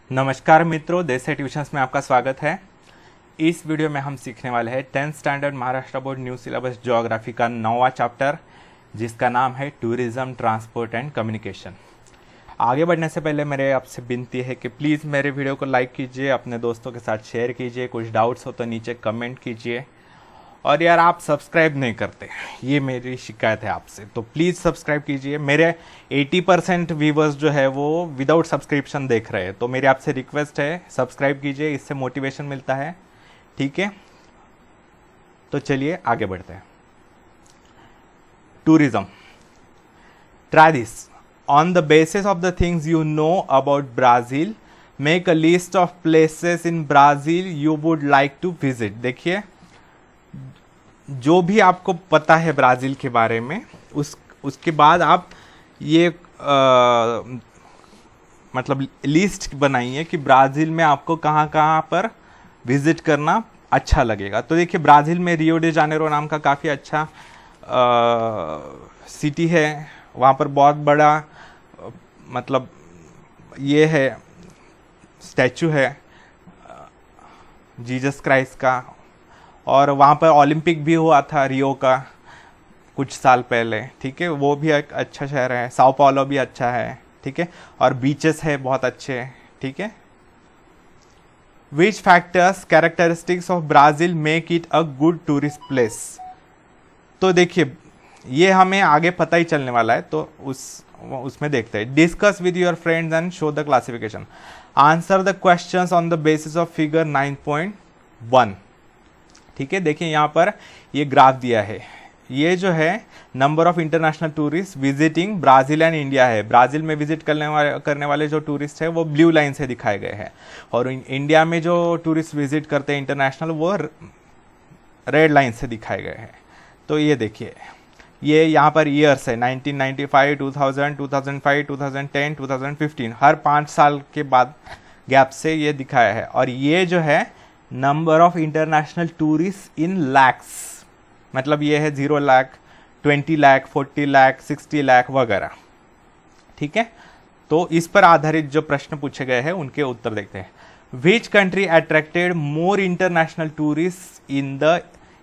नमस्कार मित्रों, देसाई ट्यूशंस में आपका स्वागत है। इस वीडियो में हम सीखने वाले हैं 10th standard Maharashtra board new syllabus geography का 9वां चैप्टर, जिसका नाम है टूरिज्म, ट्रांसपोर्ट एंड कम्युनिकेशन। आगे बढ़ने से पहले मेरे आपसे विनती है कि प्लीज़ मेरे वीडियो को लाइक कीजिए, अपने दोस्तों के साथ शेयर कीजिए, कुछ डाउट्स हो तो नीचे कमेंट कीजिए। और यार, आप सब्सक्राइब नहीं करते, ये मेरी शिकायत है आपसे, तो प्लीज़ सब्सक्राइब कीजिए। मेरे 80% व्यूवर्स जो है वो विदाउट सब्सक्रिप्शन देख रहे हैं, तो मेरी आपसे रिक्वेस्ट है सब्सक्राइब कीजिए, इससे मोटिवेशन मिलता है। ठीक है, तो चलिए आगे बढ़ते हैं। Tourism. Try this on the basis of the things you know about Brazil, make a list of places in Brazil you would like to visit. देखिए, जो भी आपको पता है ब्राज़ील के बारे में, उसके बाद आप ये मतलब लिस्ट बनाइए कि ब्राज़ील में आपको कहाँ कहाँ पर विज़िट करना अच्छा लगेगा। तो देखिए, ब्राज़ील में रियो डे जानेरो नाम का काफ़ी अच्छा सिटी है। वहाँ पर बहुत बड़ा मतलब ये है स्टैचू है जीसस क्राइस्ट का, और वहाँ पर ओलंपिक भी हुआ था रियो का कुछ साल पहले। ठीक है, वो भी एक अच्छा शहर है। साओ पाउलो भी अच्छा है। ठीक है, और बीचेस है बहुत अच्छे। ठीक है। विच factors characteristics of Brazil make it a good tourist place. तो देखिए, ये हमें आगे पता ही चलने वाला है, तो उसमें देखते हैं। Discuss with your friends and show the classification. Answer the questions on the basis of figure 9.1। ठीक है, देखिए यहाँ पर ये ग्राफ दिया है। ये जो है number of international tourist visiting Brazil and India है। ब्राज़ील में विजिट करने वाले जो टूरिस्ट है वो ब्लू लाइन से दिखाए गए हैं, और इंडिया में जो टूरिस्ट विजिट करते हैं इंटरनेशनल, वो रेड लाइन से दिखाए गए हैं। तो ये देखिए, ये यहाँ पर ईयर्स है 1995, 2000, 2005, 2010, 2015, हर 5 साल के बाद गैप से ये दिखाया है। और ये जो है नंबर ऑफ इंटरनेशनल टूरिस्ट इन लैक्स, मतलब ये है 0 लाख, 20 लाख, 40 लाख, 60 लाख वगैरह। ठीक है, तो इस पर आधारित जो प्रश्न पूछे गए हैं उनके उत्तर देखते हैं। Which country attracted more international tourist in the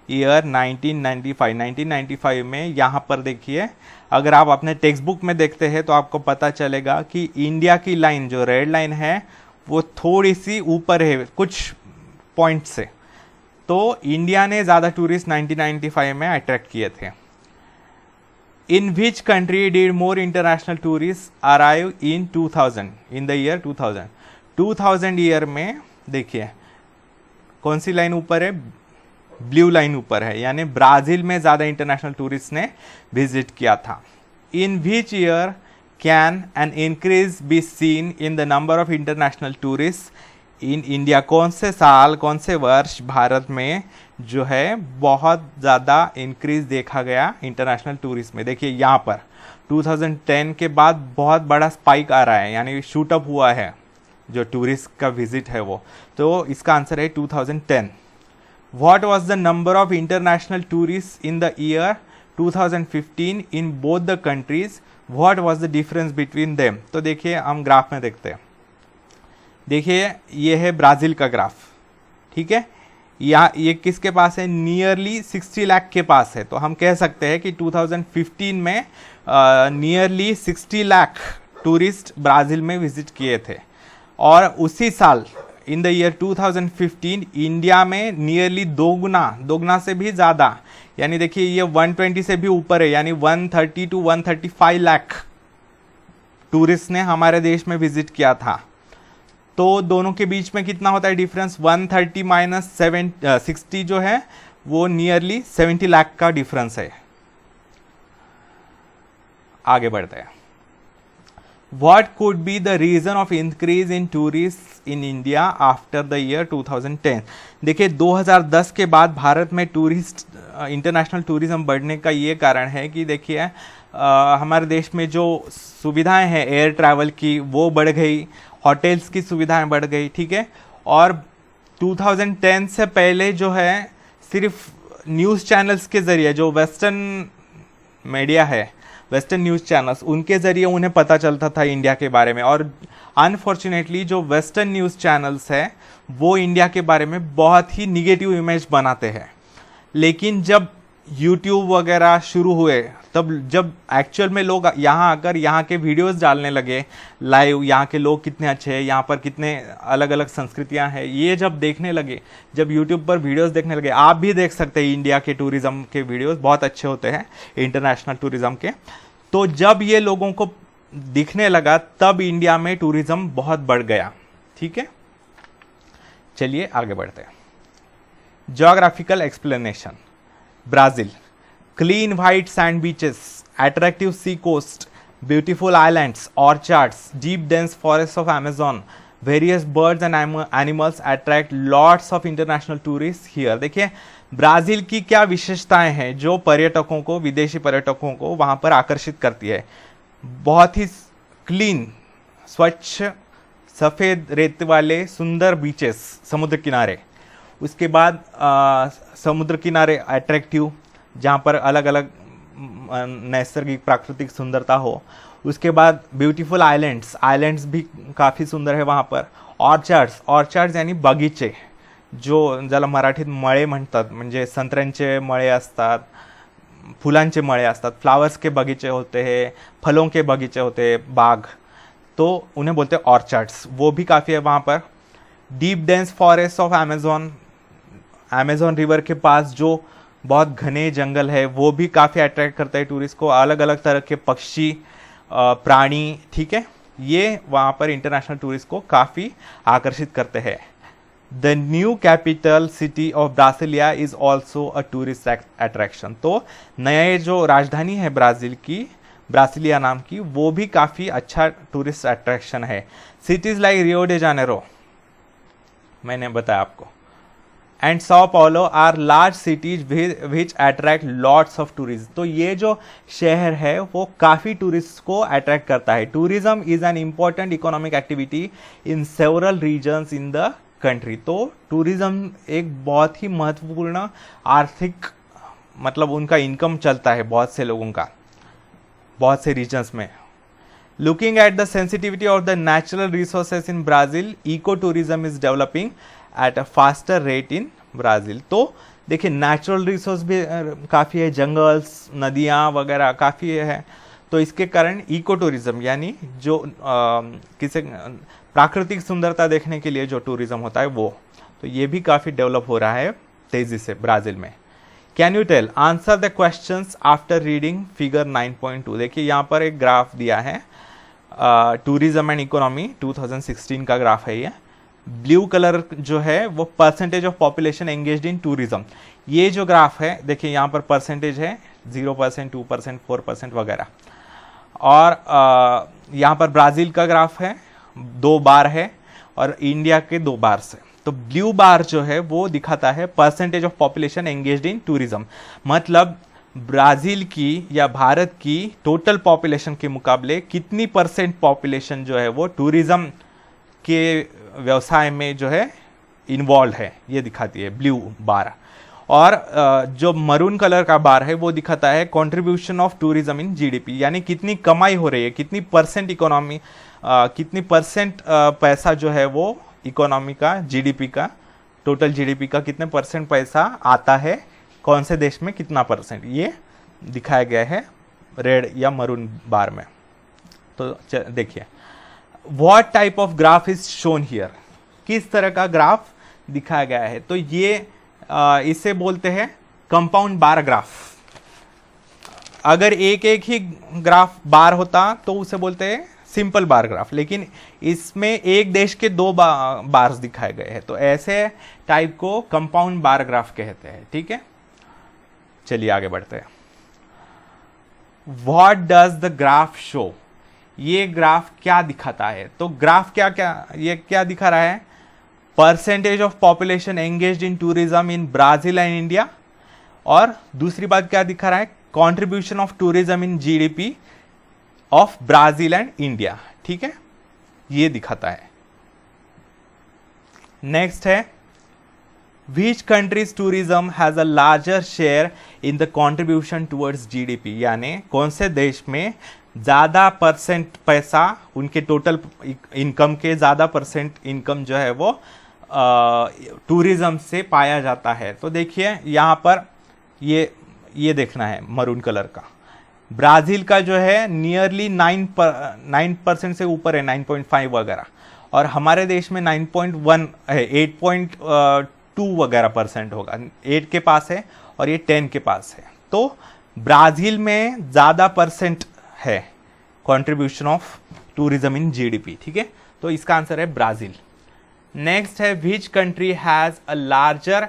year 1995। 1995 में यहाँ पर देखिए, अगर आप अपने टेक्स्ट बुक में देखते हैं तो आपको पता चलेगा कि इंडिया की लाइन, जो रेड लाइन है, वो थोड़ी सी ऊपर है कुछ पॉइंट से। तो इंडिया ने ज़्यादा टूरिस्ट 1995 में अट्रैक्ट किए थे। In which country did more international tourist arrive in 2000, in the year 2000। 2000 year में देखिए कौन सी लाइन ऊपर है, ब्लू लाइन ऊपर है, यानी ब्राज़ील में ज़्यादा इंटरनेशनल टूरिस्ट ने विजिट किया था। In which year can an increase be seen in the number of international tourist in India. कौन से साल, कौन से वर्ष भारत में जो है बहुत ज़्यादा इंक्रीज देखा गया इंटरनेशनल टूरिस्ट में। देखिए यहाँ पर 2010 के बाद बहुत बड़ा स्पाइक आ रहा है, यानी शूट अप हुआ है जो टूरिस्ट का विजिट है वो। तो इसका आंसर है 2010। What was the number of international tourist in the year 2015 in both the countries, what was the difference between them. तो देखिए, हम ग्राफ में देखते हैं। देखिए, ये है ब्राज़ील का ग्राफ। ठीक है, ये किसके पास है, नियरली 60 लाख के पास है। तो हम कह सकते हैं कि 2015 में नियरली 60 लाख टूरिस्ट ब्राज़ील में विजिट किए थे। और उसी साल इन द ईयर 2015 इंडिया में नियरली दोगुना से भी ज़्यादा, यानी देखिए ये 120 से भी ऊपर है, यानी 130 to 135 लाख टूरिस्ट ने हमारे देश में विजिट किया था। तो दोनों के बीच में कितना होता है डिफरेंस, 130 माइनस 60 जो है वो नियरली 70 लाख का डिफरेंस है। आगे बढ़ते हैं। What could be the reason of increase in tourists in India after the year 2010। देखिए, 2010 के बाद भारत में टूरिस्ट इंटरनेशनल टूरिज्म बढ़ने का ये कारण है कि देखिए हमारे देश में जो सुविधाएं हैं एयर ट्रैवल की वो बढ़ गई, होटल्स की सुविधाएं बढ़ गई। ठीक है, और 2010 से पहले जो है सिर्फ न्यूज़ चैनल्स के ज़रिए, जो वेस्टर्न मीडिया है वेस्टर्न न्यूज़ चैनल्स, उनके ज़रिए उन्हें पता चलता था इंडिया के बारे में। और अनफॉर्चुनेटली जो वेस्टर्न न्यूज़ चैनल्स है वो इंडिया के बारे में बहुत ही निगेटिव इमेज बनाते हैं। लेकिन जब यूट्यूब वगैरह शुरू हुए, तब जब एक्चुअल में लोग यहाँ आकर यहाँ के वीडियोस डालने लगे लाइव, यहाँ के लोग कितने अच्छे हैं, यहाँ पर कितने अलग अलग संस्कृतियाँ हैं, ये जब देखने लगे, जब यूट्यूब पर वीडियोस देखने लगे, आप भी देख सकते हैं इंडिया के टूरिज़्म के वीडियोस बहुत अच्छे होते हैं इंटरनेशनल टूरिज़्म के। तो जब ये लोगों को दिखने लगा तब इंडिया में टूरिज़्म बहुत बढ़ गया। ठीक है, चलिए आगे बढ़ते हैं। Geographical explanation. Brazil, clean white sand beaches, attractive sea coast, beautiful islands, orchards, deep dense forests of Amazon, various birds and animals attract lots of international tourists here। देखिए ब्राज़ील की क्या विशेषताएं हैं जो पर्यटकों को, विदेशी पर्यटकों को वहां पर आकर्षित करती है। बहुत ही क्लीन, स्वच्छ, सफ़ेद रेत वाले सुंदर बीचेस, समुद्र किनारे। उसके बाद समुद्र किनारे अट्रैक्टिव, जहाँ पर अलग अलग नैसर्गिक प्राकृतिक सुंदरता हो। उसके बाद ब्यूटीफुल आइलैंड्स, आइलैंड्स भी काफ़ी सुंदर है वहाँ पर। ऑर्चार्ड्स, ऑर्चार्ड्स यानी बगीचे, जो ज्याला मराठीत मळे म्हणतात, म्हणजे संत्र्यांचे मळे असतात, फुलांचे मळे असतात, फ्लावर्स के बगीचे होते हैं, फलों के बगीचे होते हैं, बाग, तो उन्हें बोलते हैं ऑर्चार्ड्स, वो भी काफ़ी है वहाँ पर। Deep dense forest of Amazon, Amazon river के पास जो बहुत घने जंगल है वो भी काफ़ी अट्रैक्ट करता है टूरिस्ट को। अलग अलग तरह के पक्षी, प्राणी, ठीक है, ये वहाँ पर इंटरनेशनल टूरिस्ट को काफ़ी आकर्षित करते हैं। The new capital city of Brasilia is also a tourist attraction. तो नया जो राजधानी है ब्राज़ील की, ब्रासिलिया नाम की, वो भी काफ़ी अच्छा टूरिस्ट अट्रैक्शन है। Cities like Rio de Janeiro, मैंने बताया आपको, and Sao Paulo are large cities which attract lots of tourist. तो ये जो शहर है वो काफ़ी टूरिस्ट को अट्रैक्ट करता है। Tourism is an important economic activity in several regions in the country. तो टूरिज्म एक बहुत ही महत्वपूर्ण आर्थिक, मतलब उनका इनकम चलता है बहुत से लोगों का, बहुत से रीजन्स में। Looking at the sensitivity of the natural resources in Brazil, eco tourism is developing at a faster rate in Brazil. तो देखिए नेचुरल रिसोर्स भी काफ़ी है, जंगल्स, नदियाँ वगैरह काफ़ी है, तो इसके कारण इको टूरिज्म यानी जो किसी प्राकृतिक सुंदरता देखने के लिए जो टूरिज्म होता है वो, तो ये भी काफ़ी डेवलप हो रहा है तेज़ी से ब्राज़ील में। Can you tell, answer the questions after reading figure 9.2। देखिए यहाँ पर एक ग्राफ दिया है, टूरिज्म एंड इकोनॉमी 2016 का ग्राफ है ये। ब्लू कलर जो है वो percentage of population engaged in tourism. ये जो ग्राफ है देखिए यहाँ पर परसेंटेज है 0%, 2%, 4% वगैरह। और यहाँ पर ब्राज़ील का ग्राफ है, 2 बार है, और इंडिया के 2 बार से। तो ब्लू बार जो है वो दिखाता है percentage of population engaged in tourism, मतलब ब्राज़ील की या भारत की टोटल पॉपुलेशन के मुकाबले कितनी % पॉपुलेशन जो है वो टूरिज्म के व्यवसाय में जो है इन्वॉल्व है, ये दिखाती है ब्लू बार। और जो मरून कलर का बार है वो दिखाता है contribution of tourism in GDP, यानी कितनी कमाई हो रही है, कितनी % इकोनॉमी, कितनी % पैसा जो है वो इकोनॉमी का, जीडीपी का, टोटल जीडीपी का कितने % पैसा आता है, कौन से देश में कितना %, ये दिखाया गया है रेड या मरून बार में। तो देखिए what type of graph is shown here, किस तरह का ग्राफ दिखाया गया है। तो ये इसे बोलते हैं कंपाउंड बार ग्राफ। अगर एक एक ही ग्राफ बार होता तो उसे बोलते हैं सिंपल बार ग्राफ, लेकिन इसमें एक देश के 2 बार्स दिखाए गए हैं, तो ऐसे टाइप को कंपाउंड बार ग्राफ कहते हैं। ठीक है, चलिए आगे बढ़ते हैं। What does the graph show, ये ग्राफ क्या दिखाता है। तो ग्राफ ये क्या दिखा रहा है, percentage of population engaged in tourism in Brazil and India, और दूसरी बात क्या दिखा रहा है, contribution of tourism in GDP of Brazil and India. ठीक है, ये दिखाता है। नेक्स्ट है which countries tourism has a larger share in the contribution towards GDP, यानी कौन से देश में ज़्यादा परसेंट पैसा उनके टोटल इनकम के ज़्यादा परसेंट इनकम जो है वो टूरिज्म से पाया जाता है। तो देखिए यहाँ पर ये देखना है मरून कलर का, ब्राज़ील का जो है नियरली 9% से ऊपर है, 9.5 वगैरह, और हमारे देश में 9.1 है, 8.2 वगैरह परसेंट होगा, 8 के पास है और ये 10 के पास है। तो ब्राज़ील में ज़्यादा परसेंट है contribution of tourism in GDP, ठीक है, तो इसका आंसर है ब्राज़ील। नेक्स्ट है which country has a larger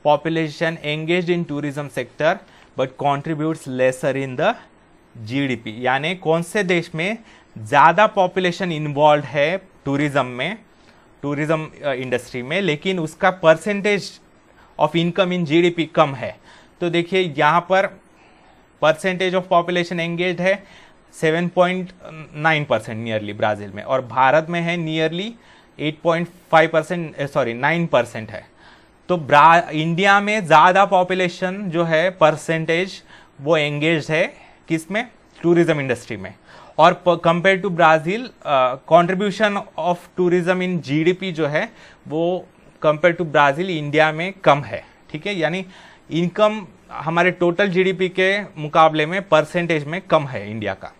population engaged in tourism sector but contributes lesser in the GDP, यानी कौन से देश में ज़्यादा पॉपुलेशन इन्वॉल्व है टूरिज्म में, टूरिज्म इंडस्ट्री में, लेकिन उसका percentage of income in GDP कम है। तो देखिए यहाँ पर परसेंटेज ऑफ पॉपुलेशन एंगेज्ड है 7.9% नियरली ब्राज़ील में, और भारत में है नियरली 8.5%, सॉरी 9% है। तो इंडिया में ज़्यादा पॉपुलेशन जो है परसेंटेज वो एंगेज है किस में, टूरिज्म इंडस्ट्री में, और compare to Brazil contribution of tourism in GDP जो है वो कंपेयर टू ब्राज़ील इंडिया में कम है, ठीक है, यानी इनकम हमारे टोटल जीडीपी के मुकाबले में परसेंटेज में कम है इंडिया का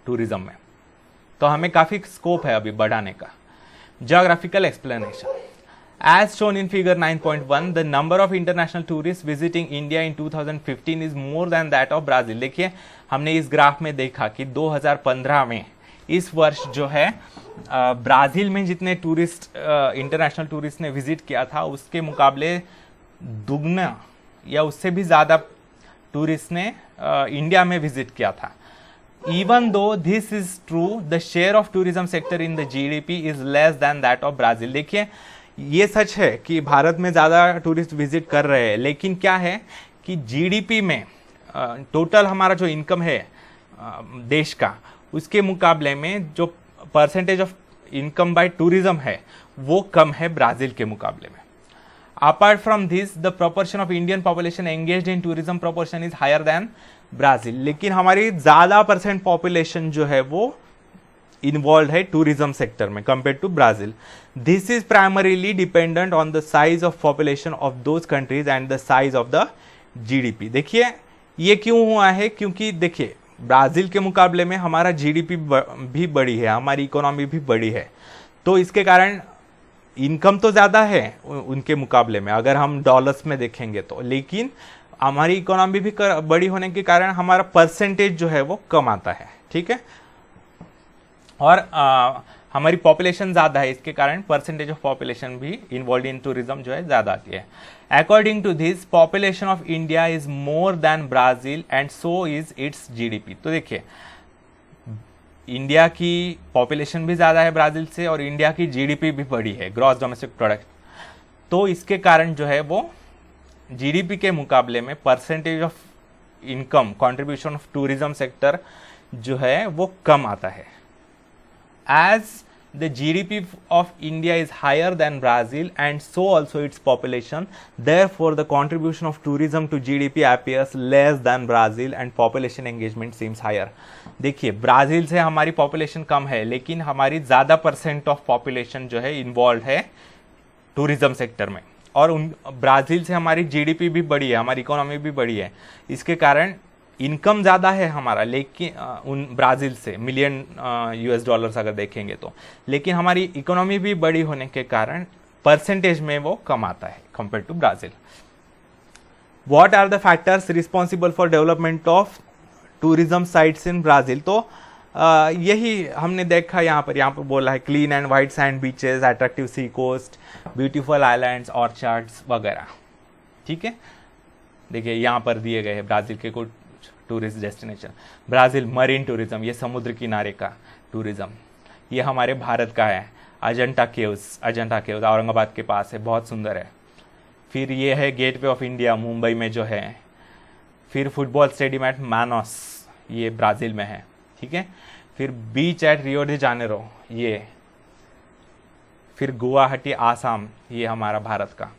टूरिज्म में, तो हमें काफ़ी स्कोप है अभी बढ़ाने का। Geographical explanation. As shown in figure 9.1, the number of international tourists visiting India in 2015 is more than that of Brazil. देखिए हमने इस ग्राफ में देखा कि 2015 में इस वर्ष जो है ब्राज़ील में जितने टूरिस्ट इंटरनेशनल टूरिस्ट ने विजिट किया था उसके मुकाबले दुगना या उससे भी ज़्यादा टूरिस्ट ने इंडिया में विजिट किया था। Even though this is true, the share of tourism sector in the GDP is less than that of Brazil. देखिए ये सच है कि भारत में ज़्यादा टूरिस्ट विजिट कर रहे हैं, लेकिन क्या है कि जीडीपी में टोटल हमारा जो इनकम है देश का उसके मुकाबले में जो percentage of income by tourism है वो कम है ब्राज़ील के मुकाबले में। Apart from this, the proportion of Indian population engaged in tourism proportion is higher than Brazil, लेकिन हमारी ज़्यादा परसेंट पॉपुलेशन जो है वो इन्वॉल्व है टूरिज्म सेक्टर में compare to Brazil. This is primarily dependent on the size of population of those countries and the size of the GDP. देखिए ये क्यों हुआ है, क्योंकि देखिए ब्राज़ील के मुकाबले में हमारा जीडीपी भी बड़ी है, हमारी इकोनॉमी भी बड़ी है, तो इसके कारण इनकम तो ज़्यादा है उनके मुकाबले में अगर हम डॉलर्स में देखेंगे तो, लेकिन हमारी इकोनॉमी भी बड़ी होने के कारण हमारा परसेंटेज जो है वो कम आता है, ठीक है, और हमारी पॉपुलेशन ज़्यादा है, इसके कारण परसेंटेज ऑफ पॉपुलेशन भी इन्वॉल्व इन टूरिज्म जो है ज़्यादा आती है। According to this population of India is more than Brazil and so is its GDP. तो देखिए इंडिया की पॉपुलेशन भी ज़्यादा है ब्राज़ील से और इंडिया की जीडीपी भी बड़ी है, ग्रॉस डोमेस्टिक प्रोडक्ट, तो इसके कारण जो है वो जीडीपी के मुकाबले में percentage of income contribution of tourism sector जो है वो कम आता है। As the GDP of India is higher than Brazil and so also its population, therefore the contribution of tourism to GDP appears less than Brazil and population engagement seems higher. देखिए Brazil से हमारी population कम है, लेकिन हमारी ज़्यादा percent of population जो है involve है टूरिज्म सेक्टर में, और उन ब्राज़ील से हमारी जीडीपी भी बड़ी है, हमारी इकोनॉमी भी बड़ी है, इसके कारण इनकम ज़्यादा है हमारा, लेकिन उन ब्राज़ील से मिलियन यूएस डॉलर्स अगर देखेंगे तो, लेकिन हमारी इकोनॉमी भी बड़ी होने के कारण परसेंटेज में वो कम आता है compare to Brazil. What are the factors responsible for development of tourism sites in Brazil? तो यही हमने देखा यहाँ पर बोला है clean and white sand beaches, attractive sea coast, beautiful islands, orchards वगैरह, ठीक है। देखिए यहाँ पर दिए गए हैं ब्राज़ील के कुछ tourist destination. Brazil marine tourism, ये समुद्र किनारे का टूरिज्म, ये हमारे भारत का है। अजंता केव्स औरंगाबाद के पास है, बहुत सुंदर है। फिर ये है गेटवे ऑफ इंडिया मुंबई में जो है। फिर फुटबॉल स्टेडियम एट मानस, ये ब्राज़ील में है, ठीक है। फिर बीच एट रियो डी जानेरो, ये। फिर गुवाहाटी आसाम, ये हमारा भारत का।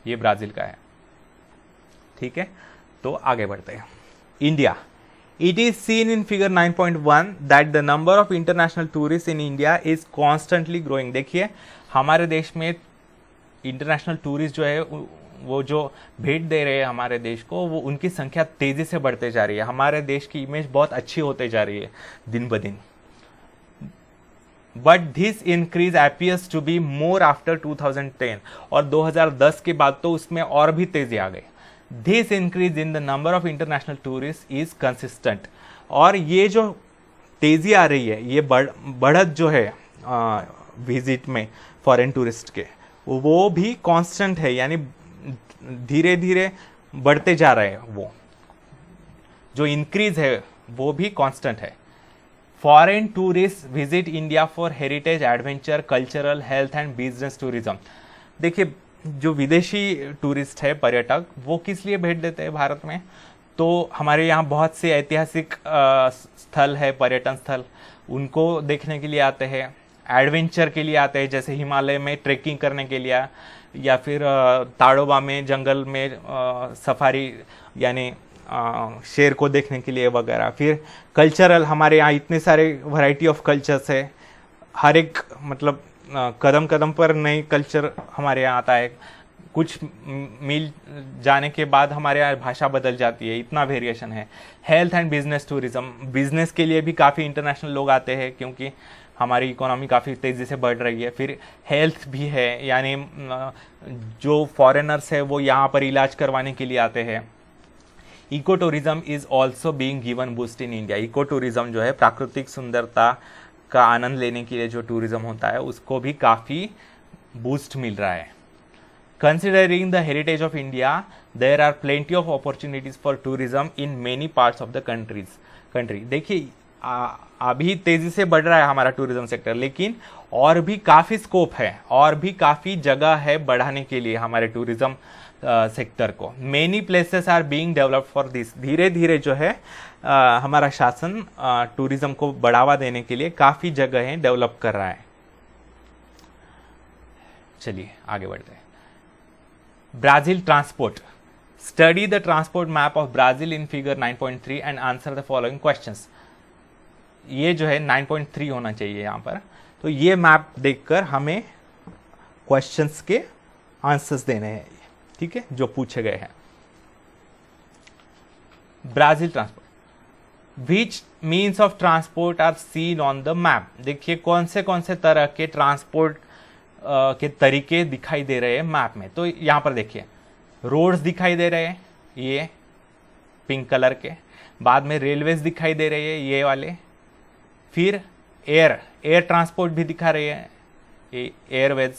ये ब्राज़ील का है, ठीक है। तो आगे बढ़ते हैं। India, it is seen in figure 9.1 that the number of international tourist in India is constantly growing. देखिए हमारे देश में इंटरनेशनल टूरिस्ट जो है वो जो भेंट दे रहे हैं हमारे देश को, वो उनकी संख्या तेजी से बढ़ते जा रही है। हमारे देश की इमेज बहुत अच्छी होते जा रही है दिन ब दिन। But this increase appears to be more after 2010, और 2010 के बाद तो उसमें और भी तेजी आ गई। This increase in the number of international tourist is consistent, और ये जो तेजी आ रही है, ये बढ़त जो है विजिट में फॉरेन टूरिस्ट के, वो भी कांस्टेंट है, यानी धीरे धीरे बढ़ते जा रहे हैं। वो जो इंक्रीज है वो भी कांस्टेंट है। Foreign tourist visit India for heritage, adventure, cultural, health and business tourism. देखिए जो विदेशी टूरिस्ट है, पर्यटक, वो किस लिए भेंट देते हैं भारत में? तो हमारे यहाँ बहुत से ऐतिहासिक स्थल है, पर्यटन स्थल, उनको देखने के लिए आते हैं। एडवेंचर के लिए आते हैं, जैसे हिमालय में ट्रेकिंग करने के लिए, या फिर ताड़ोबा में जंगल में सफारी यानी शेर को देखने के लिए वगैरह। फिर कल्चरल, हमारे यहाँ इतने सारे वैरायटी ऑफ कल्चर्स है, हर एक मतलब कदम कदम पर नई कल्चर हमारे यहाँ आता है। कुछ मील जाने के बाद हमारे यहाँ भाषा बदल जाती है, इतना वेरिएशन है। Health and business tourism, business के लिए भी काफ़ी इंटरनेशनल लोग आते हैं क्योंकि हमारी इकोनॉमी काफ़ी तेज़ी से बढ़ रही है। फिर हेल्थ भी है, यानी जो फॉरेनर्स है वो यहाँ पर इलाज करवाने के लिए आते हैं। Eco tourism is also being given boost in India. Eco tourism जो है, प्राकृतिक सुंदरता का आनंद लेने के लिए जो टूरिज्म होता है, उसको भी काफ़ी बूस्ट मिल रहा है। Considering the heritage of India, there are plenty of opportunities for tourism in many parts of the country. देखिए अभी तेजी से बढ़ रहा है हमारा टूरिज्म सेक्टर, लेकिन और भी काफ़ी स्कोप है, और भी काफ़ी जगह है बढ़ाने के लिए हमारे टूरिज्म सेक्टर को। Many places are being developed for this. धीरे धीरे जो है हमारा शासन टूरिज्म को बढ़ावा देने के लिए काफ़ी जगहें डेवलप कर रहा है। चलिए आगे बढ़ते हैं। Brazil transport, study the transport map of Brazil in figure 9.3 and answer the following questions. ये जो है 9.3 होना चाहिए यहाँ पर। तो ये मैप देखकर हमें क्वेश्चंस के आंसर्स देने हैं, ठीक है, जो पूछे गए हैं। Brazil transport, which means of transport are seen on the map. देखिए कौन से तरह के ट्रांसपोर्ट के तरीके दिखाई दे रहे हैं मैप में। तो यहाँ पर देखिए रोड्स दिखाई दे रहे हैं, ये पिंक कलर के। बाद में रेलवेज दिखाई दे रहे हैं, ये वाले। फिर एयर ट्रांसपोर्ट भी दिखा रहे हैं, ये एयरवेज।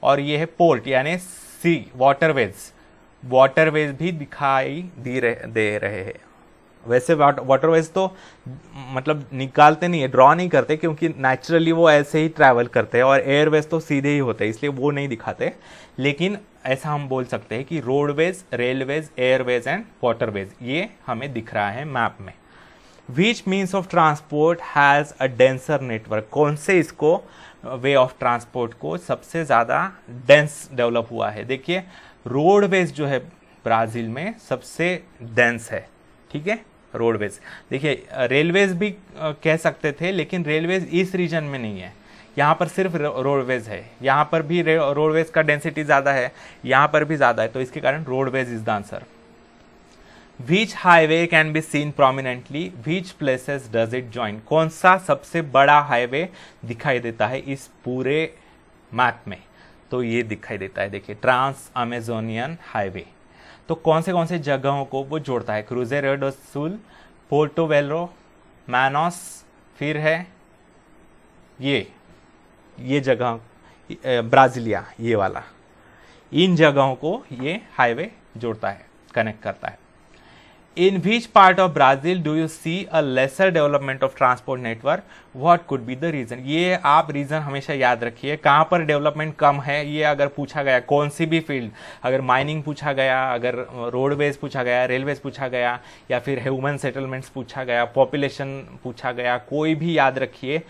और ये है पोर्ट यानी सी, वाटरवेज भी दिखाई दे रहे हैं। वैसे वाटरवेज तो मतलब निकालते नहीं है, ड्रॉ नहीं करते, क्योंकि नेचुरली वो ऐसे ही ट्रैवल करते हैं, और एयरवेज तो सीधे ही होते हैं, इसलिए वो नहीं दिखाते। लेकिन ऐसा हम बोल सकते हैं कि roadways, railways, Airways and waterways ये हमें दिख रहा है मैप में। विच means of transport has a denser network. कौन से इसको वे ऑफ ट्रांसपोर्ट को सबसे ज़्यादा डेंस डेवलप हुआ है? देखिए रोडवेज जो है ब्राज़ील में सबसे डेंस है, ठीक है, रोडवेज। देखिए रेलवेज भी कह सकते थे, लेकिन रेलवेज इस रीजन में नहीं है, यहाँ पर सिर्फ रोडवेज है। यहाँ पर भी रोडवेज का डेंसिटी ज़्यादा है, यहाँ पर भी ज़्यादा है, तो इसके कारण roadways is the answer. Which highway can be seen prominently, which places does it join. कौन सा सबसे बड़ा हाईवे दिखाई देता है इस पूरे मैप में? तो ये दिखाई देता है, देखिए ट्रांस अमेजोनियन हाईवे। तो कौन से जगहों को वो जोड़ता है? क्रूजेरो डो सुल, पोर्टो वेलो, मैनोस, फिर है ये जगह ब्राज़िलिया, ये वाला। इन जगहों को ये हाईवे जोड़ता है, कनेक्ट करता है। In which part of Brazil do you see a lesser development of transport network? What could be the reason? ये आप रीज़न हमेशा याद रखिए, कहाँ पर डेवलपमेंट कम है। ये अगर पूछा गया कौन सी भी फील्ड, अगर माइनिंग पूछा गया, अगर रोडवेज पूछा गया, रेलवेज पूछा गया, या फिर ह्यूमन सेटलमेंट्स पूछा गया, पॉपुलेशन पूछा गया, कोई भी याद रखिए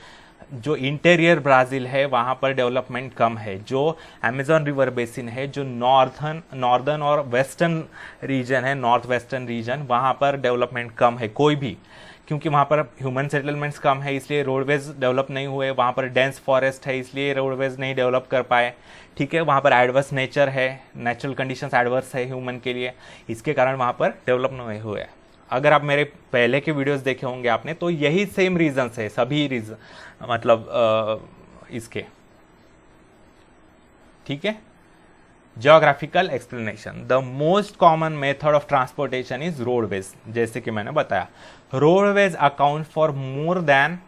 जो इंटीरियर ब्राज़ील है वहाँ पर डेवलपमेंट कम है। जो अमेज़न रिवर बेसिन है, जो नॉर्दर्न और वेस्टर्न रीजन है, नॉर्थ वेस्टर्न रीजन, वहाँ पर डेवलपमेंट कम है कोई भी, क्योंकि वहाँ पर ह्यूमन सेटलमेंट्स कम है इसलिए रोडवेज डेवलप नहीं हुए। वहाँ पर डेंस फॉरेस्ट है इसलिए रोडवेज नहीं डेवलप कर पाए। ठीक है, वहाँ पर एडवर्स नेचर है, नेचुरल कंडीशंस एडवर्स है ह्यूमन के लिए, इसके कारण वहाँ पर डेवलप नहीं हुए। अगर आप मेरे पहले के वीडियोस देखे होंगे आपने, तो यही सेम रीजंस है, सभी रीजन मतलब इसके। ठीक है, geographical explanation. The most common method of transportation is roadways. जैसे कि मैंने बताया, roadways account for more than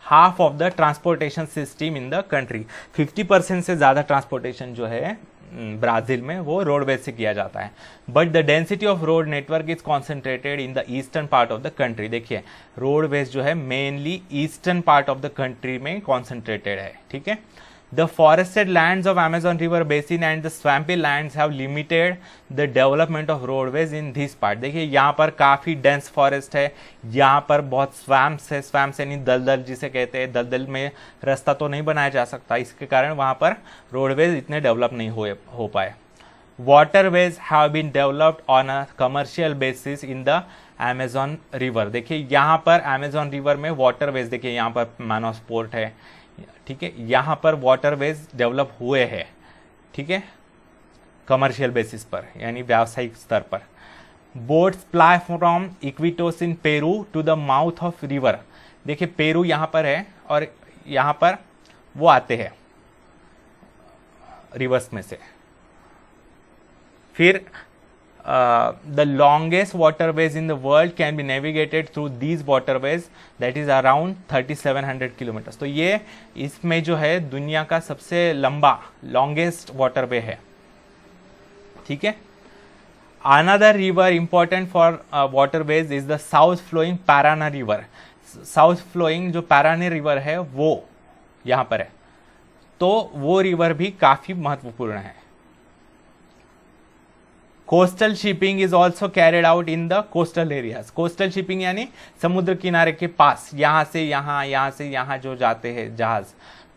half of the transportation system in the country. 50% से ज्यादा ट्रांसपोर्टेशन जो है ब्राजील में वो रोडवेज से किया जाता है। But the density of road network is concentrated in the eastern part of the country. देखिए, रोडवेज जो है mainly eastern part of the country में कॉन्सेंट्रेटेड है। ठीक है, the forested lands of Amazon river basin and the swampy lands have limited the development of roadways in this part. देखिए, यहाँ पर काफी डेंस फॉरेस्ट है, यहाँ पर बहुत स्वैम्प्स है, स्वैम्प्स यानी दलदल जिसे कहते हैं, दलदल में रास्ता तो नहीं बनाया जा सकता, इसके कारण वहाँ पर रोडवेज इतने डेवलप नहीं हो पाए। Waterways have been developed on a commercial basis in the Amazon river. देखिए, यहाँ पर अमेजन रिवर में वाटरवेज, देखिए यहाँ पर मानस पोर्ट है, ठीक है, यहाँ पर वाटरवेज डेवलप हुए हैं। ठीक है, कमर्शियल बेसिस पर यानी व्यावसायिक स्तर पर। Boats ply from Iquitos in Peru to the mouth of river. देखिए, पेरू यहाँ पर है और यहाँ पर वो आते हैं रिवर्स में से। फिर the longest waterways in the world can be navigated through these waterways, that is around 3700 kilometers। तो ये इसमें जो है दुनिया का सबसे लंबा longest waterway है। ठीक है, another river important for waterways is the south flowing Parana river। South flowing जो पैरानी रिवर है वो यहाँ पर है, तो वो रिवर भी काफी महत्वपूर्ण है। Coastal shipping is also carried out in the coastal areas. Coastal shipping यानी समुद्र किनारे के पास, यहां से यहाँ जो जाते हैं जहाज,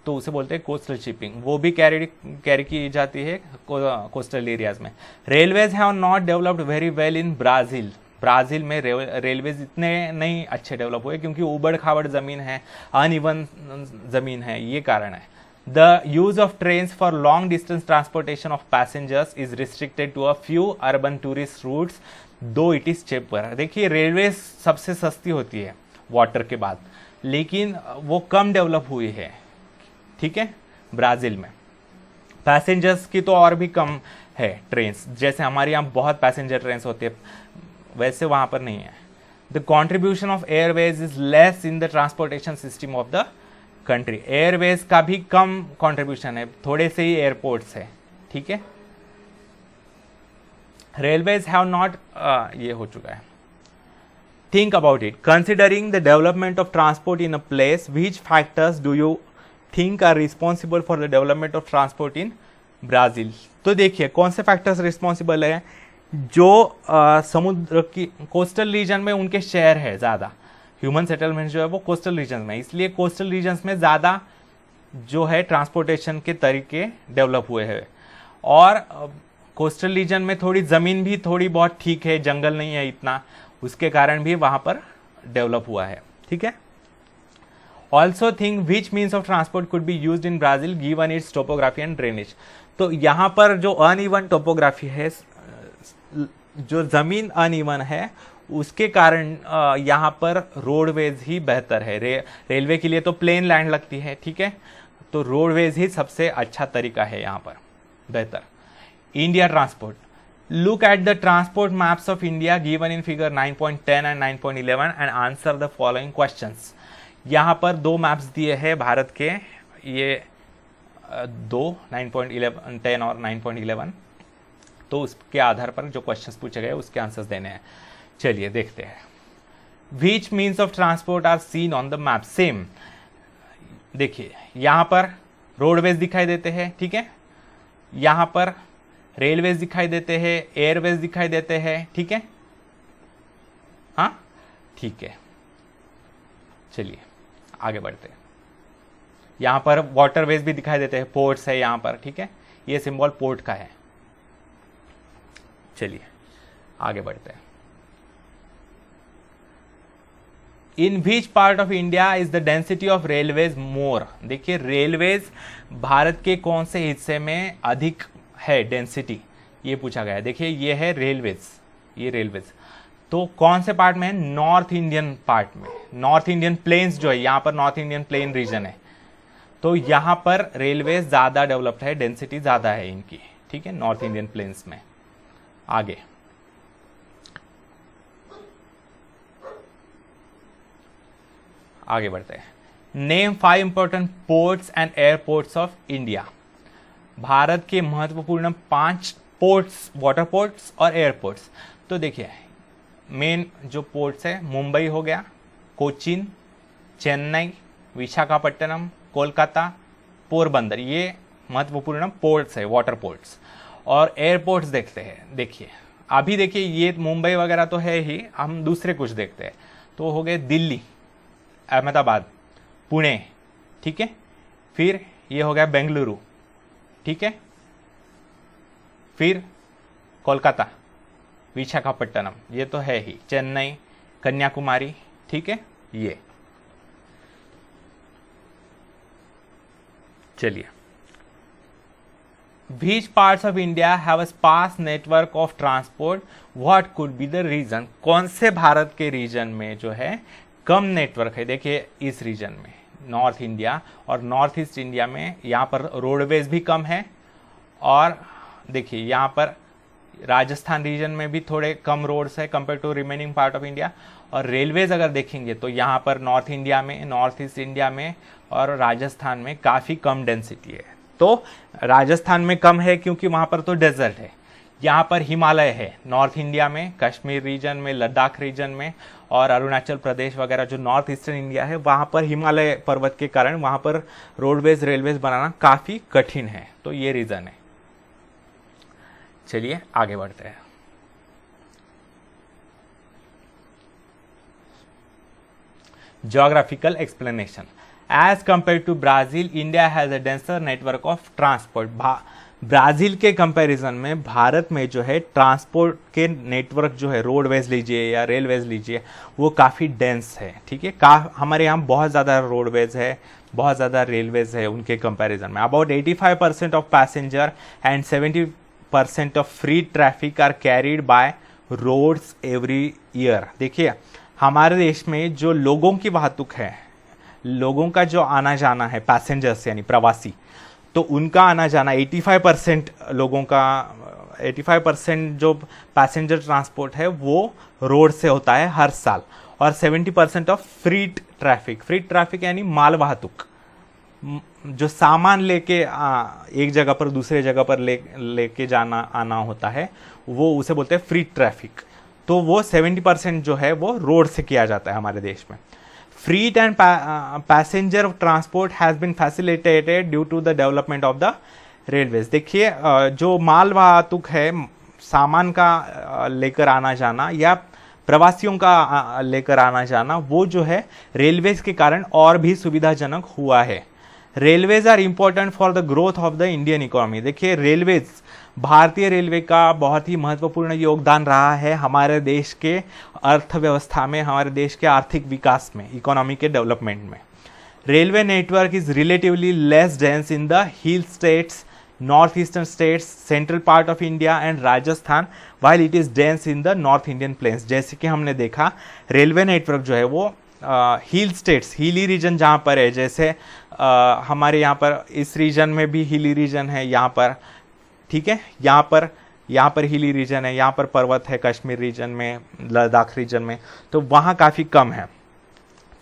तो उसे बोलते हैं कोस्टल शिपिंग, वो भी कैरी की जाती है कोस्टल एरियाज में। Railways have not developed very well in Brazil. Brazil में रेलवेज इतने नहीं अच्छे डेवलप हुए क्योंकि उबड़ खाबड़ जमीन है, अनइवन जमीन है, ये कारण है। The use of trains for long distance transportation of passengers is restricted to a few urban tourist routes, though it is cheaper। देखिए, रेलवे सबसे सस्ती होती है वाटर के बाद, लेकिन वो कम डेवलप हुई है। ठीक है, ब्राजील में पैसेंजर्स की तो और भी कम है ट्रेन्स, जैसे हमारे यहाँ बहुत पैसेंजर ट्रेन्स होती है, वैसे वहां पर नहीं है। The contribution of Airways is less in the transportation system of the country. Airways का भी कम कंट्रीब्यूशन है, थोड़े से ही एयरपोर्ट्स है। ठीक है, रेलवेज हैव नॉट, ये हो चुका है। Think about it, considering the development of transport in a place, which factors do you think are responsible for the development of transport in Brazil. तो देखिए, कौन से फैक्टर्स रिस्पॉन्सिबल है, जो समुद्र की कोस्टल रीजन में उनके शहर है ज्यादा, ह्यूमन सेटलमेंट जो है वो कोस्टल रीजन में, इसलिए कोस्टल रीजन में ज़्यादा जो है ट्रांसपोर्टेशन के तरीके डेवलप हुए हैं। और कोस्टल रीजन में थोड़ी ज़मीन भी थोड़ी बहुत ठीक है, जंगल नहीं है इतना, उसके कारण भी वहाँ पर डेवलप हुआ है। ठीक है, also think which means of transport could be used in Brazil given it's topography and drainage. तो यहाँ पर जो अनइवन टोपोग्राफी है, जो ज़मीन अनइवन है, उसके कारण यहाँ पर रोडवेज ही बेहतर है। रेलवे के लिए तो प्लेन लैंड लगती है। ठीक है, तो रोडवेज ही सबसे अच्छा तरीका है यहाँ पर बेहतर। India transport, look at the transport maps of India given in figure 9.10 and 9.11 and answer the following questions. यहाँ पर दो मैप्स दिए हैं भारत के, ये दो 9.10 और 9.11, तो उसके आधार पर जो क्वेश्चंस पूछे गए उसके आंसर्स देने हैं। चलिए देखते हैं। Which means of transport are seen on the map? Same, देखिए यहां पर रोडवेज दिखाई देते हैं। ठीक है, यहां पर रेलवेज दिखाई देते हैं, एयरवेज दिखाई देते हैं। ठीक है, हाँ ठीक है, चलिए आगे बढ़ते हैं। यहाँ पर वाटरवेज भी दिखाई देते हैं, पोर्ट्स है यहाँ पर, ठीक है, ये सिंबल पोर्ट का है। चलिए आगे बढ़ते हैं। In which part of India is the density of railways more. देखिए रेलवेज भारत के कौन से हिस्से में अधिक है डेंसिटी, ये पूछा गया है। देखिए ये है रेलवेज, ये रेलवेज तो कौन से पार्ट में है, नॉर्थ इंडियन पार्ट में, नॉर्थ इंडियन प्लेन्स जो है, यहाँ पर नॉर्थ इंडियन प्लेन रीजन है, तो यहाँ पर रेलवेज ज्यादा डेवलप्ड है, डेंसिटी ज्यादा है इनकी, ठीक है, नॉर्थ इंडियन प्लेन्स में। आगे आगे बढ़ते हैं। Name 5 important ports and airports of India. Bharat के महत्वपूर्ण 5 पोर्ट्स, वाटर पोर्ट्स और एयरपोर्ट्स। तो देखिए मेन जो पोर्ट्स है, मुंबई हो गया, कोचीन, चेन्नई, विशाखापट्टनम, कोलकाता, पोरबंदर, ये महत्वपूर्ण पोर्ट्स है, वाटर पोर्ट्स। और एयरपोर्ट्स देखते हैं। देखिए अभी देखिए ये मुंबई वगैरह तो है ही, हम दूसरे कुछ देखते हैं। तो हो गए दिल्ली, अहमदाबाद, पुणे, ठीक है, फिर ये हो गया बेंगलुरु, ठीक है, फिर कोलकाता, विशाखापट्टनम, ये तो है ही, चेन्नई, कन्याकुमारी, ठीक है, ये। चलिए Which parts of India have a sparse network of transport? What could be the reason? कौन से भारत के रीजन में जो है कम नेटवर्क है? देखिए इस रीजन में नॉर्थ इंडिया और नॉर्थ ईस्ट इंडिया में यहाँ पर रोडवेज भी कम है, और देखिए यहाँ पर राजस्थान रीजन में भी थोड़े कम रोड्स है compare to remaining part of India. और रेलवेज अगर देखेंगे तो यहाँ पर नॉर्थ इंडिया में, नॉर्थ ईस्ट इंडिया में और राजस्थान में काफ़ी कम डेंसिटी है। तो राजस्थान में कम है क्योंकि वहाँ पर तो डेजर्ट है, यहाँ पर हिमालय है, नॉर्थ इंडिया में, कश्मीर रीजन में, लद्दाख रीजन में और अरुणाचल प्रदेश वगैरह जो नॉर्थ ईस्टर्न इंडिया है, वहाँ पर हिमालय पर्वत के कारण वहाँ पर रोडवेज रेलवेज बनाना काफ़ी कठिन है। तो ये रीज़न है। चलिए आगे बढ़ते हैं। Geographical explanation. As compared to Brazil, India has a denser network of transport. Brazil के कंपैरिजन में भारत में जो है ट्रांसपोर्ट के नेटवर्क जो है, रोडवेज लीजिए या रेलवेज लीजिए, वो काफ़ी डेंस है, ठीक है। हमारे यहाँ बहुत ज़्यादा रोडवेज है, बहुत ज़्यादा रेलवेज है उनके कंपैरिजन में। About 85% of passenger and 70% of free traffic are carried by roads every year. देखिए हमारे देश में जो लोगों की वाहतुक है, लोगों का जो आना जाना है, पैसेंजर्स यानी प्रवासी, तो उनका आना जाना 85% लोगों का, 85% जो पैसेंजर ट्रांसपोर्ट है वो रोड से होता है हर साल। और 70% ऑफ फ्रीट ट्रैफिक, फ्रीट ट्रैफिक यानी माल वाहतुक, जो सामान लेके एक जगह पर दूसरे जगह पर लेके जाना आना होता है, वो उसे बोलते हैं फ्रीट ट्रैफिक। तो वो 70% जो है वो रोड से किया जाता है हमारे देश में। Freight and passenger transport has been facilitated due to the development of the railways. देखिए जो माल वाहतुक है, सामान का लेकर आना जाना या प्रवासियों का लेकर आना जाना, वो जो है रेलवेज के कारण और भी सुविधाजनक हुआ है। Railways are important for the growth of the Indian economy. देखिए रेलवेज, भारतीय रेलवे का बहुत ही महत्वपूर्ण योगदान रहा है हमारे देश के अर्थव्यवस्था में, हमारे देश के आर्थिक विकास में, इकोनॉमी के डेवलपमेंट में। Railway network is relatively less dense in the hill states, north eastern states, central part of India and Rajasthan, while it is dense in the north Indian plains. जैसे कि हमने देखा रेलवे नेटवर्क जो है वो हिल states, hilly region जहाँ पर है, जैसे हमारे यहाँ पर इस रीजन में भी हिली रीजन है यहाँ पर, ठीक है, यहाँ पर हिली रीजन है, यहाँ पर पर्वत है कश्मीर रीजन में, लद्दाख रीजन में, तो वहाँ काफ़ी कम है।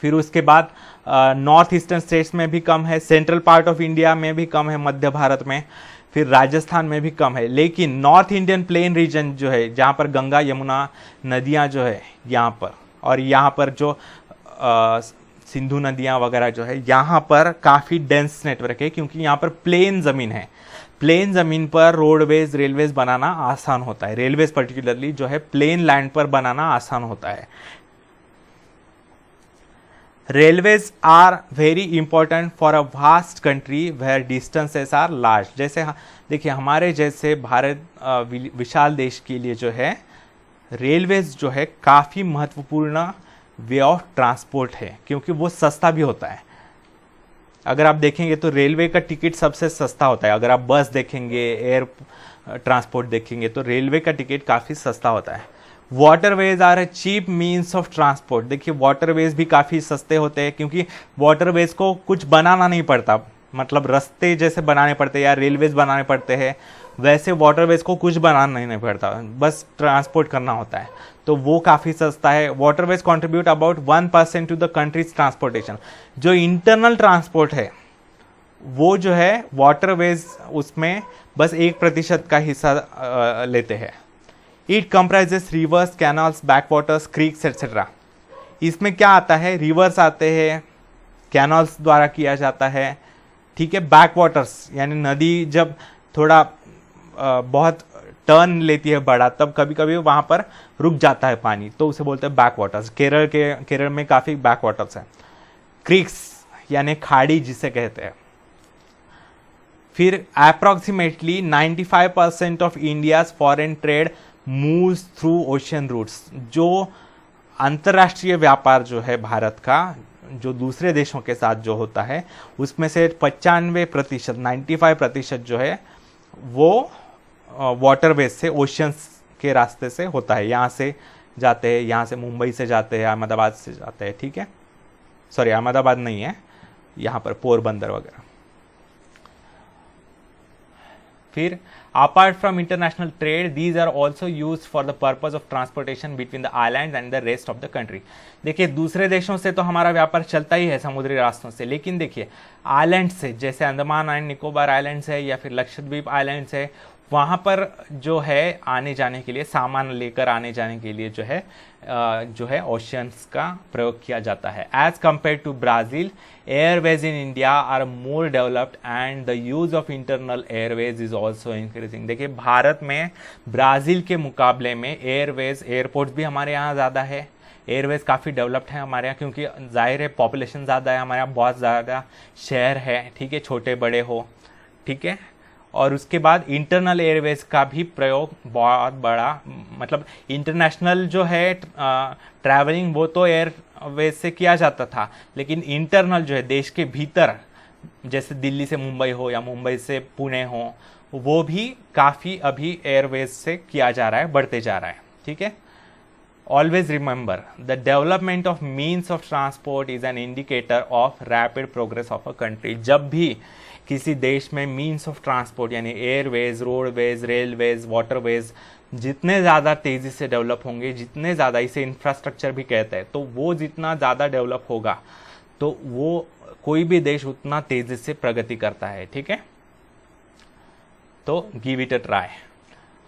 फिर उसके बाद नॉर्थ ईस्टर्न स्टेट्स में भी कम है, सेंट्रल पार्ट ऑफ इंडिया में भी कम है, मध्य भारत में, फिर राजस्थान में भी कम है। लेकिन नॉर्थ इंडियन प्लेन रीजन जो है, जहाँ पर गंगा यमुना नदियाँ जो है यहाँ पर, और यहाँ पर जो सिंधु नदियाँ वगैरह जो है, यहाँ पर काफ़ी डेंस नेटवर्क है, क्योंकि यहाँ पर प्लेन ज़मीन है। प्लेन ज़मीन पर रोडवेज रेलवेज बनाना आसान होता है, रेलवेज पर्टिकुलरली जो है प्लेन लैंड पर बनाना आसान होता है। Railways are very important for a vast country where distances are large. जैसे देखिए हमारे जैसे भारत विशाल देश के लिए जो है रेलवेज जो है काफ़ी महत्वपूर्ण वे ऑफ ट्रांसपोर्ट है, क्योंकि वो सस्ता भी होता है। अगर आप देखेंगे तो रेलवे का टिकट सबसे सस्ता होता है। अगर आप बस देखेंगे, एयर ट्रांसपोर्ट देखेंगे तो रेलवे का टिकट काफ़ी सस्ता होता है। Waterways are a cheap means of transport. देखिए वाटरवेज भी काफ़ी सस्ते होते हैं, क्योंकि वाटरवेज को कुछ बनाना नहीं पड़ता, मतलब रास्ते जैसे बनाने पड़ते हैं या रेलवेज बनाने पड़ते हैं, वैसे वाटरवेज को कुछ बनाना नहीं पड़ता, बस ट्रांसपोर्ट करना होता है, तो वो काफ़ी सस्ता है। Waterways contribute about 1% to the country's transportation. जो इंटरनल ट्रांसपोर्ट है वो जो है वाटरवेज उसमें बस 1% का हिस्सा लेते हैं। It comprises reverse, canals, backwaters, creeks etcetera. इसमें क्या आता है, रिवर्स आते हैं, कैनाल्स द्वारा किया जाता है, ठीक है। बैकवाटर्स यानी नदी जब थोड़ा बहुत टर्न लेती है बड़ा, तब कभी कभी वहाँ पर रुक जाता है पानी, तो उसे बोलते हैं बैकवाटर्स। केरल में काफ़ी बैकवाटर्स हैं। क्रीक्स यानी खाड़ी जिसे कहते हैं। फिर approximately 95% of India's foreign trade moves through ocean routes. जो अंतर्राष्ट्रीय व्यापार जो है भारत का, जो दूसरे देशों के साथ जो होता है, उसमें से 95%, 95% जो है वो वाटरवेज से, ओशियंस के रास्ते से होता है। यहाँ से जाते हैं, यहाँ से मुंबई से जाते हैं, अहमदाबाद से जाते हैं, ठीक है। सॉरी, अहमदाबाद नहीं है, यहाँ पर पोरबंदर वगैरह। फिर apart from international trade, these are also use for the purpose of transportation between the island and the rest of the country. देखिए दूसरे देशों से तो हमारा व्यापार चलता ही है समुद्री रास्तों से, लेकिन देखिए आइलैंड से, जैसे अंडमान एंड निकोबार आइलैंड्स है या फिर लक्षद्वीप आइलैंड्स है, वहाँ पर जो है आने जाने के लिए, सामान लेकर आने जाने के लिए जो है ओशियंस का प्रयोग किया जाता है। As compare to Brazil, airways in India are more developed and the use of internal airways is also increasing. देखिए भारत में ब्राज़ील के मुकाबले में एयरवेज, एयरपोर्ट्स भी हमारे यहाँ ज़्यादा है, एयरवेज काफ़ी डेवलप्ड है हमारे यहाँ, क्योंकि जाहिर है पॉपुलेशन ज़्यादा है हमारे यहाँ, बहुत ज़्यादा शहर है, ठीक है, छोटे बड़े हो, ठीक है। और उसके बाद इंटरनल एयरवेज का भी प्रयोग बहुत बड़ा, मतलब इंटरनेशनल जो है ट्रैवलिंग वो तो एयरवेज से किया जाता था, लेकिन इंटरनल जो है देश के भीतर, जैसे दिल्ली से मुंबई हो या मुंबई से पुणे हो, वो भी काफ़ी अभी एयरवेज से किया जा रहा है, बढ़ते जा रहा है, ठीक है। Always remember, the development of means of transport is an indicator of rapid progress of a country। जब भी किसी देश में मीन्स ऑफ ट्रांसपोर्ट यानी एयरवेज, रोडवेज, रेलवेज, वाटरवेज जितने ज़्यादा तेज़ी से डेवलप होंगे, जितने ज़्यादा, इसे इंफ्रास्ट्रक्चर भी कहते हैं, तो वो जितना ज़्यादा डेवलप होगा तो वो कोई भी देश उतना तेज़ी से प्रगति करता है, ठीक है। तो give it a try.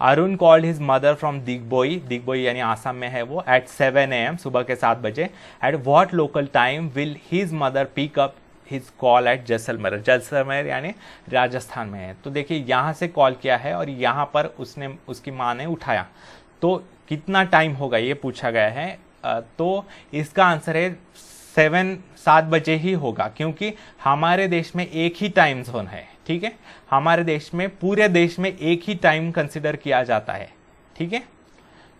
Arun called his mother from Digboi, Digboi यानी आसाम में है वो, एट 7 AM, सुबह के 7 बजे। At what local time will his mother pick up his call at Jaisalmer. Jaisalmer यानी राजस्थान में है। तो देखिए यहाँ से कॉल किया है और यहाँ पर उसकी माँ ने उठाया, तो कितना टाइम होगा ये पूछा गया है। तो इसका आंसर है 7 बजे ही होगा, क्योंकि हमारे देश में एक ही टाइम जोन है, ठीक है। हमारे देश में, पूरे देश में एक ही टाइम कंसिडर किया जाता है, ठीक है।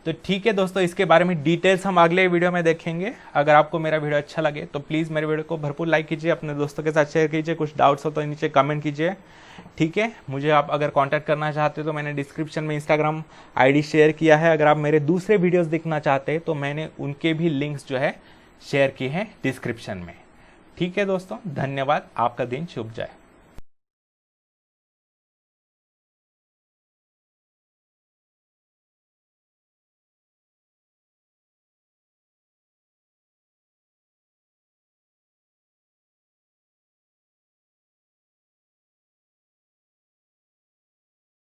तो ठीक है दोस्तों, इसके बारे में डिटेल्स हम अगले वीडियो में देखेंगे। अगर आपको मेरा वीडियो अच्छा लगे तो प्लीज़ मेरे वीडियो को भरपूर लाइक कीजिए, अपने दोस्तों के साथ शेयर कीजिए, कुछ डाउट्स हो तो नीचे कमेंट कीजिए, ठीक है। मुझे आप अगर कांटेक्ट करना चाहते हो तो मैंने डिस्क्रिप्शन में इंस्टाग्राम आईडी शेयर किया है। अगर आप मेरे दूसरे वीडियोज़ देखना चाहते हैं तो मैंने उनके भी लिंक्स जो है शेयर किए हैं डिस्क्रिप्शन में, ठीक है दोस्तों। धन्यवाद, आपका दिन शुभ जाए।